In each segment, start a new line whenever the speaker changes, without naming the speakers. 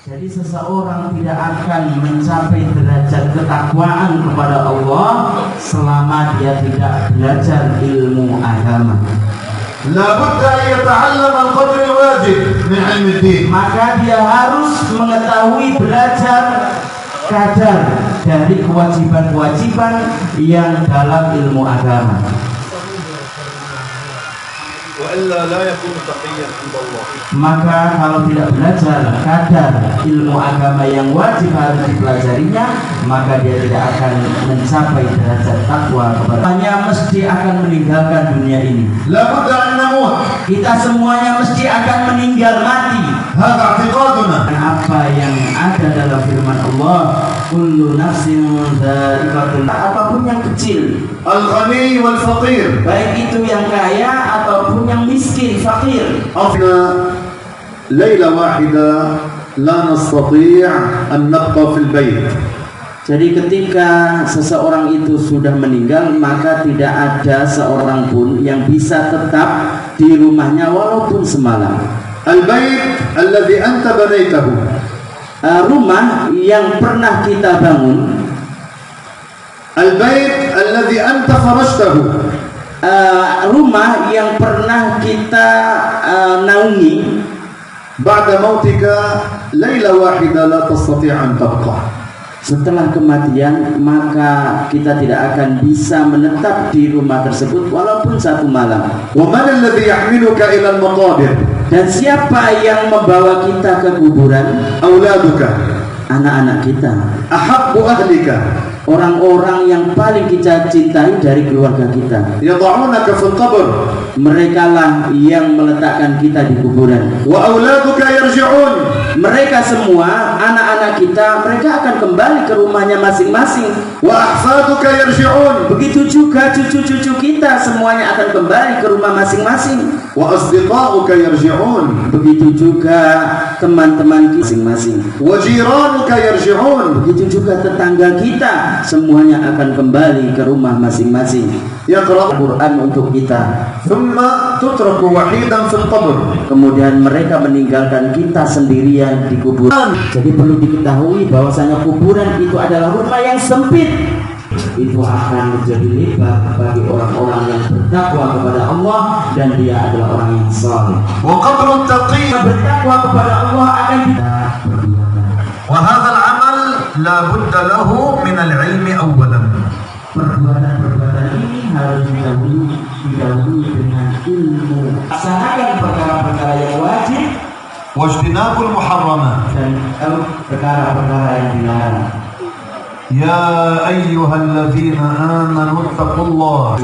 Jadi seseorang tidak akan mencapai derajat ketakwaan kepada Allah selama dia tidak belajar ilmu agama.
La budda an yata'allam al-qadr al-wajib min 'ilm ad-din.
Maka dia harus mengetahui, belajar kadar dari kewajiban-kewajiban yang dalam ilmu agama. Maka kalau tidak belajar kadar ilmu agama yang wajib harus dipelajarinya, maka dia tidak akan mencapai derajat takwa kepada Allah. Hanya mesti akan meninggalkan dunia ini. Kita semuanya mesti akan meninggal mati. Apa yang ada dalam firman Allah, kullu nafsin dha'iqatul, apapun yang kecil,
al-ghani wal faqir,
baik itu yang kaya ataupun yang miskin, fakir.
Laila wahida la nastati' an nabqa fil bait.
Jadi ketika seseorang itu sudah meninggal, maka tidak ada seorang pun yang bisa tetap di rumahnya walaupun semalam.
Al-bait alladhi anta banaitahu,
rumah yang pernah kita bangun.
Al-bait alladhi anta farashtahu,
rumah yang pernah kita naungi.
Ba'da mautika laila wahida la tastati' an tabqa.
Setelah kematian, maka kita tidak akan bisa menetap di rumah tersebut walaupun satu malam.
Wa man alladhi yahmiluka ila al-maqabir?
Dan siapa yang membawa kita ke kuburan?
Auladuka,
anak-anak kita.
Ahabbu ahlika,
orang-orang yang paling kita cintai dari keluarga kita.
Yad'unaka fil qabr,
mereka lah yang meletakkan kita di kuburan.
Wa auladuka yarji'un,
mereka semua anak-anak kita, mereka akan kembali ke rumahnya masing-masing.
Wa ahfaduka yarji'un,
begitu juga cucu-cucu kita semuanya akan kembali ke rumah masing-masing.
Wa asdiqa'uka yarji'un,
begitu juga teman-teman masing-masing.
Wa jiranuka yarji'un,
begitu juga tetangga kita semuanya akan kembali ke rumah masing-masing.
Yaqra'
Quran untuk kita.
Thumma tutraku wahidan fil qabr,
kemudian mereka meninggalkan kita sendirian di kuburan. Jadi perlu diketahui bahwasanya kuburan itu adalah rumah yang sempit. Itu akan menjadi lebar bagi orang-orang yang bertakwa kepada Allah dan dia adalah orang yang saleh.
Wa qabrun taqi,
bertakwa kepada Allah akan
wa hadha al-amal la budda lahu min al-ilmi awwalan.
Perbuatan-perbuatan ini harus didahului dengan ilmu. Laksanakan perkara-perkara yang wajib,
wajtinabul muharramat,
dan perkara-perkara yang dilarang.
Ya ayyuhalladzina amanu taqullaha.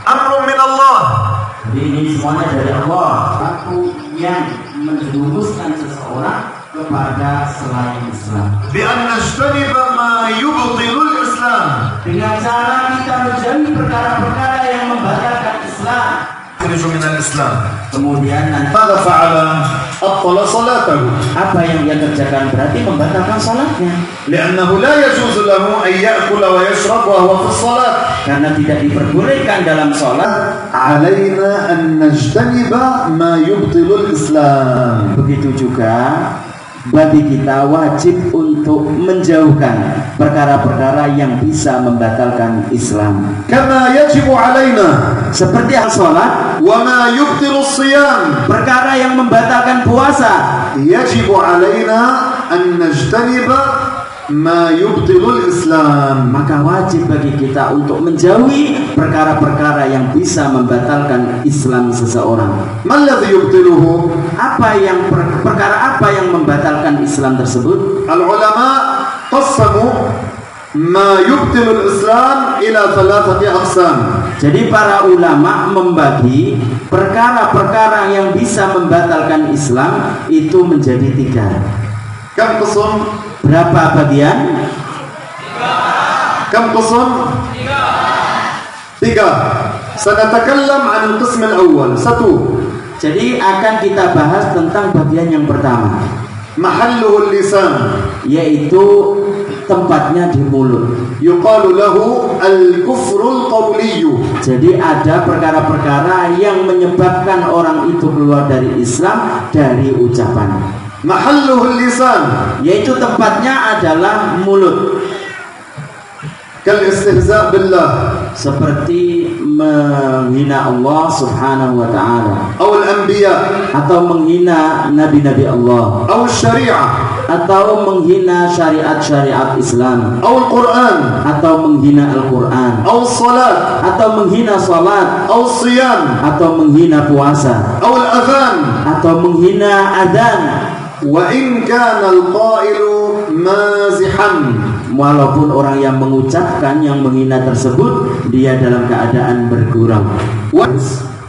Amrun min Allah.
Jadi ini semuanya dari Allah. Aku yang menjerumuskan seseorang kepada selain Islam.
Bi an najtaniba ma yubtilul Islam.
Dengan cara kita menjauhi perkara-perkara yang membatalkan Islam.
Minal Islam.
Kemudian nanti
pada fa'ala abtala salatahu.
Apa yang dia kerjakan berarti membatalkan salatnya.
Li'annahu la yajuzu lahu an ya'kula wa yashrab wa huwa fi shalat.
Karena tidak diperbolehkan dalam salat.
Alaina an najtaniba ma yubtilul Islam.
Begitu juga bagi kita wajib untuk menjauhkan perkara-perkara yang bisa membatalkan Islam.
Kama yajibu alaina,
seperti salat,
wa ma yubtilu shiyam,
perkara yang membatalkan puasa.
Yajibu alaina an najtaniba ma yubtilul Islam.
Maka wajib bagi kita untuk menjauhi perkara-perkara yang bisa membatalkan Islam seseorang.
Man ladzi yubtiluhu?
Apa yang perkara apa yang membatalkan Islam tersebut?
Al ulama qassamu ma yubtilul Islam ila thalathati aqsam.
Jadi para ulama membagi perkara-perkara yang bisa membatalkan Islam itu menjadi 3.
Kam qism?
Berapa bagian?
3. Kam qism? 3. Sanatakallam 'an al-qism al-awwal. 1.
Jadi akan kita bahas tentang bagian yang pertama.
Mahalluhu al-lisan,
yaitu tempatnya di mulut.
Yuqalu lahu al-kufrul qawliyyu.
Jadi ada perkara-perkara yang menyebabkan orang itu keluar dari Islam dari ucapan.
محله اللسان
yaitu tempatnya adalah mulut,
كالاستهزاء بالله
seperti menghina Allah Subhanahu wa taala,
أو الأنبياء
atau menghina nabi-nabi Allah,
أو الشريعة
atau menghina syariat-syariat Islam,
أو القرآن
atau menghina Al-Qur'an,
أو الصلاة
atau menghina salat,
أو الصيام
atau menghina puasa,
أو الأذان
atau menghina adzan.
وإن كان القائل مازحا
Walaupun orang yang mengucapkan yang menghina tersebut dia dalam keadaan bergurau.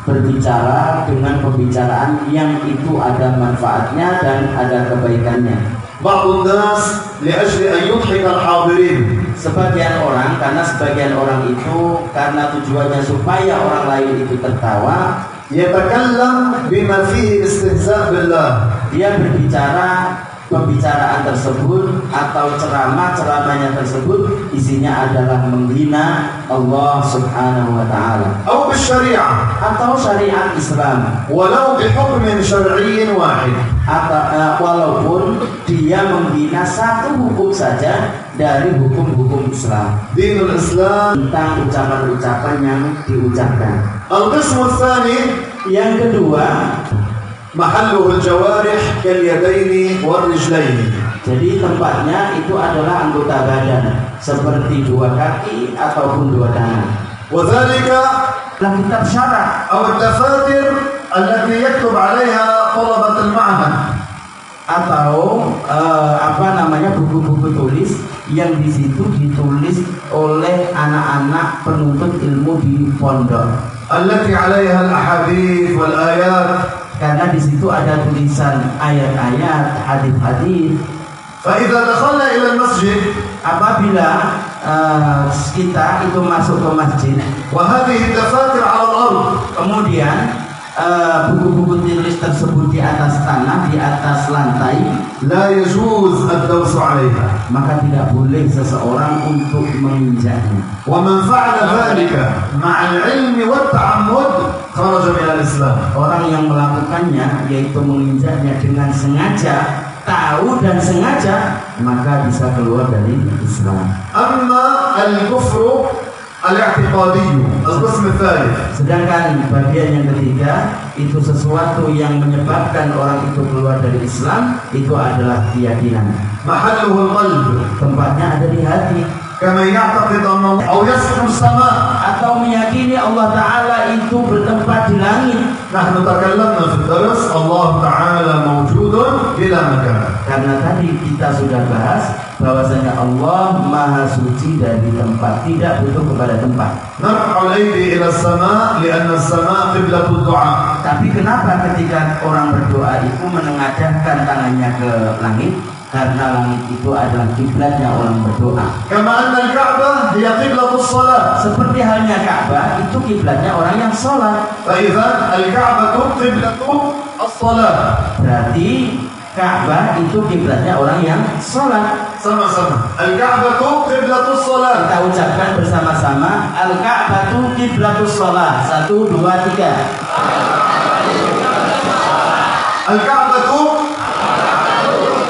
Berbicara dengan pembicaraan yang itu ada manfaatnya dan ada kebaikannya.
بعض الناس لأجل أن يضحك الحاضرين
Sebagian orang, karena sebagian orang itu karena tujuannya supaya orang lain itu tertawa,
يتكلم بما فيه استهزاء بالله
dia berbicara pembicaraan tersebut atau ceramahnya tersebut isinya adalah menghina Allah Subhanahu wa taala
أو بالشريعة
atau syariat Islam,
ولو بحكم شرعي واحد
atau walaupun dia menghina satu hukum saja dari hukum-hukum Islam,
دين الإسلام.
tentang ucapan-ucapan yang diucapkan.
القسم الثاني
Yang kedua,
محله الجوارح كاليدين والرجلين
jadi tempatnya itu adalah anggota badan seperti dua kaki ataupun dua tangan.
وذلك
Dalam kitab syarah
أو الدفاتر التي يكتب عليها طلبة المعهد
atau buku-buku tulis yang di situ ditulis oleh anak-anak penuntut ilmu di pondok,
التي عليها الأحاديث والآيات.
karena di situ ada tulisan ayat-ayat, hadis-hadis.
فإذا دخلنا إلى المسجد
Apabila kita itu masuk ke masjid,
وهذه الدفاتر على الأرض
kemudian buku-buku tulis tersebut di atas tanah, di atas lantai,
لا يجوز الدوس عليها.
maka tidak boleh seseorang untuk menginjaknya.
ومن فعل ذلك مع العلم والتعمد خرج من الإسلام.
Orang yang melakukannya yaitu menginjaknya dengan sengaja, tahu dan sengaja, maka bisa keluar dari Islam.
أما الكفر الاعتقادي القسم الثالث
Sedangkan bagian yang ketiga itu sesuatu yang menyebabkan orang itu keluar dari Islam, itu adalah keyakinan.
محله القلب
Tempatnya ada di hati.
كما يعتقد أن الله أو يسكن السماء.
Atau meyakini Allah Ta'ala itu bertempat di langit.
نحن تكلمنا في الدرس الله تعالى موجود بلا مكان.
Karena tadi kita sudah bahas bahwasanya Allah Maha Suci dari tempat, tidak butuh kepada tempat.
نرفع الأيدي إلى السماء لأن السماء قبلة الدعاء.
Tapi kenapa ketika orang berdoa itu menengadahkan tangannya ke langit? Karena langit itu adalah kiblatnya orang berdoa.
كما أن الكعبة هي قبلة الصلاة.
Seperti halnya Ka'bah itu kiblatnya orang yang sholat.
فإذا الكعبة قبلة الصلاة.
Berarti Ka'bah itu kiblatnya orang yang sholat.
sama-sama. Al-Ka'batu qiblatus shalah.
Kita ucapkan bersama-sama, Al-Ka'batu qiblatus shalah. 1, 2, 3.
Al-Ka'batu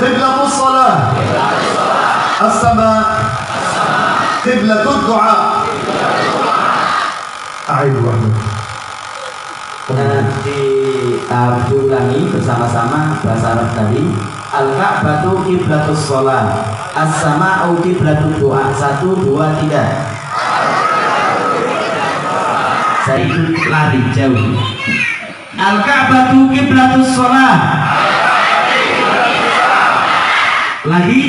qiblatus shalah. As-sama qiblatud du'a. A'idhu
Diulangi bersama-sama bahasa Arab tadi. Al-Ka'batu qiblatus shalah. As-sama'u qiblatud du'a. 1, 2, 3. Saya ikut lari jauh. Al-Ka'batu qiblatus shalah. Lagi.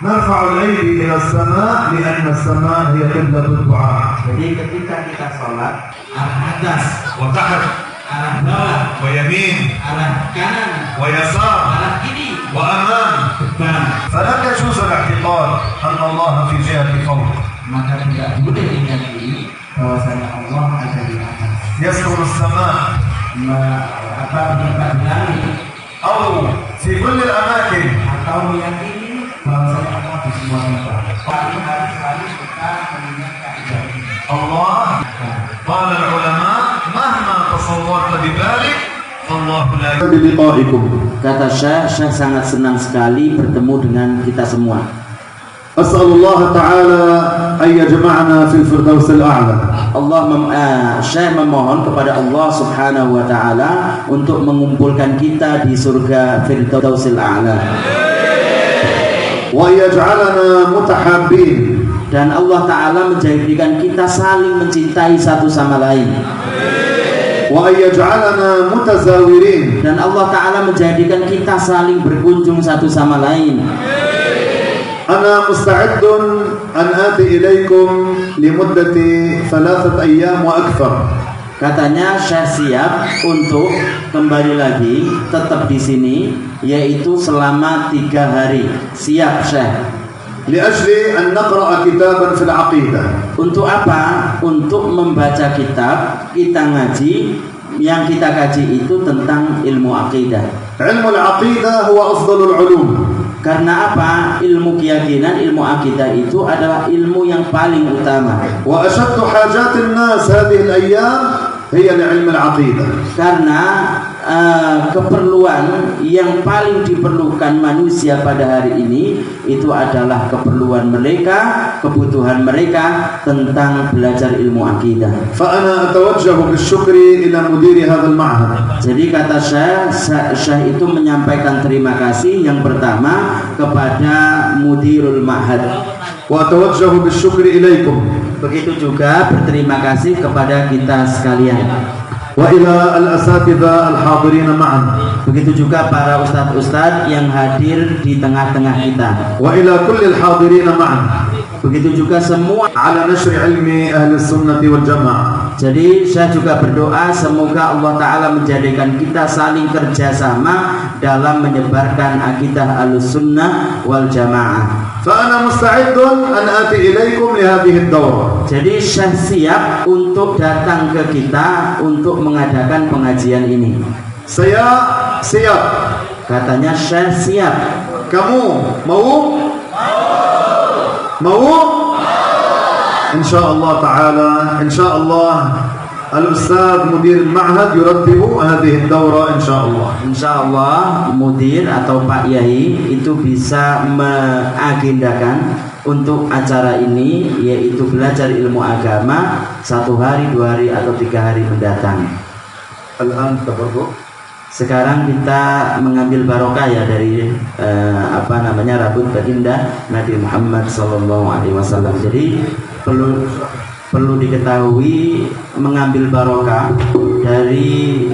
نرفع الأيدي إلى السماء لأن السماء هي قبلة الدعاء.
Jadi ketika kita sholat, arah atas,
وتحت
arah bawah,
ويمين
arah kanan,
ويسار
arah kiri,
وأمام.
depan.
فلا يجوز الاعتقاد أن الله في جهة فوق.
Maka tidak boleh diyakini bahwasanya Allah ada di atas.
يسكن السماء
Apa bertempat di langit,
أو في كل الأماكن.
atau meyakini bahwasanya Allah di semua tempat. Tapi harus kita mengingat kaidah ini.
الله قال العلماء مهما
فالله ببارك فالله لا
بلقائكم.
Kata Syekh sangat senang sekali bertemu dengan kita semua.
أسأل الله تعالى أن يجمعنا في الفردوس الأعلى.
Syekh memohon kepada Allah Subhanahu wa taala untuk mengumpulkan kita di surga Firdausil A'la.
وأن يجعلنا متحابين.
Dan Allah taala menjadikan kita saling mencintai satu sama lain.
وأن يجعلنا متزاورين.
Dan Allah taala menjadikan kita saling berkunjung satu sama lain.
أنا مستعد أن آتي إليكم لمدة 3 أيام وأكثر.
Katanya Syekh siap untuk kembali lagi tetap di sini, yaitu selama 3 hari. Siap Syekh.
لأجل أن نقرأ كتابا في العقيدة.
Untuk apa? Untuk membaca kitab, kita ngaji. Yang kita kaji itu tentang ilmu akidah.
علم العقيدة هو أفضل العلوم.
Karena apa? Ilmu keyakinan, ilmu akidah itu adalah ilmu yang paling utama.
وأشد حاجات الناس هذه الأيام هي لعلم العقيدة.
Karena keperluan yang paling diperlukan manusia pada hari ini itu adalah keperluan mereka, kebutuhan mereka tentang belajar ilmu akidah.
فأنا أتوجه بالشكر إلى مدير هذا المعهد.
Jadi kata Syekh itu menyampaikan terima kasih yang pertama kepada Mudirul Ma'had.
وأتوجه بالشكر إليكم.
Begitu juga berterima kasih kepada kita sekalian.
وإلى الأساتذة الحاضرين معا.
Begitu juga para ustadz-ustadz yang hadir di tengah-tengah kita.
وإلى كل الحاضرين معا.
Begitu juga semua.
على نشر علم أهل السنة والجماعة.
Jadi saya juga berdoa semoga Allah Ta'ala menjadikan kita saling kerjasama dalam menyebarkan akidah Ahlussunnah wal Jamaah.
فأنا مستعد أن آتي إليكم لهذه الدورة.
Jadi Syekh siap untuk datang ke kita untuk mengadakan pengajian ini.
Saya siap.
Katanya Syekh siap.
Kamu mau? Mau? Insyaallah taala, insyaallah al-ustaz mudir al-ma'had yurattibu hadhihi ad-dawra insyaallah.
Insyaallah mudir atau Pak Yai itu bisa mengagendakan untuk acara ini, yaitu belajar ilmu agama 1 hari, 2 hari atau 3 hari mendatang.
Al-an tabarruk.
Sekarang kita mengambil barokah ya dari rambut baginda Nabi Muhammad SAW. Jadi perlu diketahui, mengambil barokah dari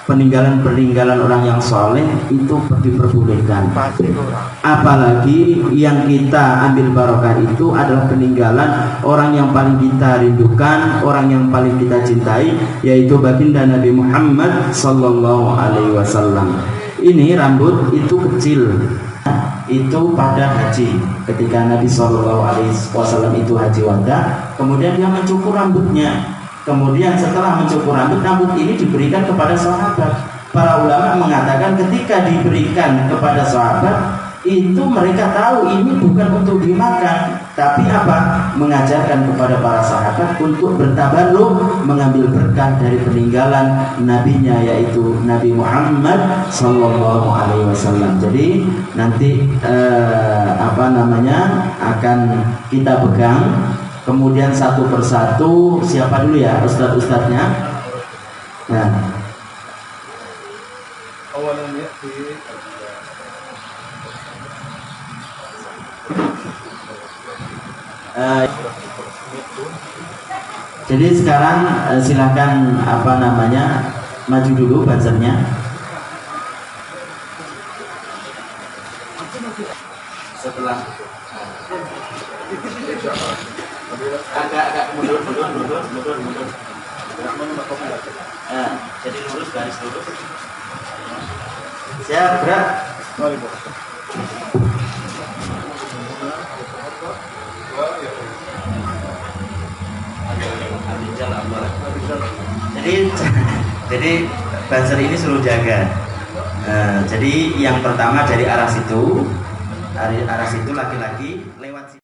peninggalan orang yang soleh itu diperbolehkan. Apalagi yang kita ambil barokah itu adalah peninggalan orang yang paling kita rindukan, orang yang paling kita cintai, yaitu baginda Nabi Muhammad SAW. Ini rambut itu kecil, itu pada haji, ketika Nabi SAW itu haji wada, kemudian dia mencukur rambutnya. Kemudian setelah mencukur rambut ini diberikan kepada sahabat. Para ulama mengatakan ketika diberikan kepada sahabat itu mereka tahu ini bukan untuk dimakan, tapi apa? Mengajarkan kepada para sahabat untuk bertabarruk, mengambil berkah dari peninggalan nabinya, yaitu Nabi Muhammad SAW. Jadi nanti akan kita pegang. Kemudian satu persatu, siapa dulu ya ustadz-ustadznya? Nah. Jadi sekarang silahkan maju dulu buzzernya. Setelah agak mundur. Jadi lurus, garis lurus. Siap, gerak. Jadi buzzer ini suruh jaga. Jadi yang pertama dari arah situ laki-laki lewat situ.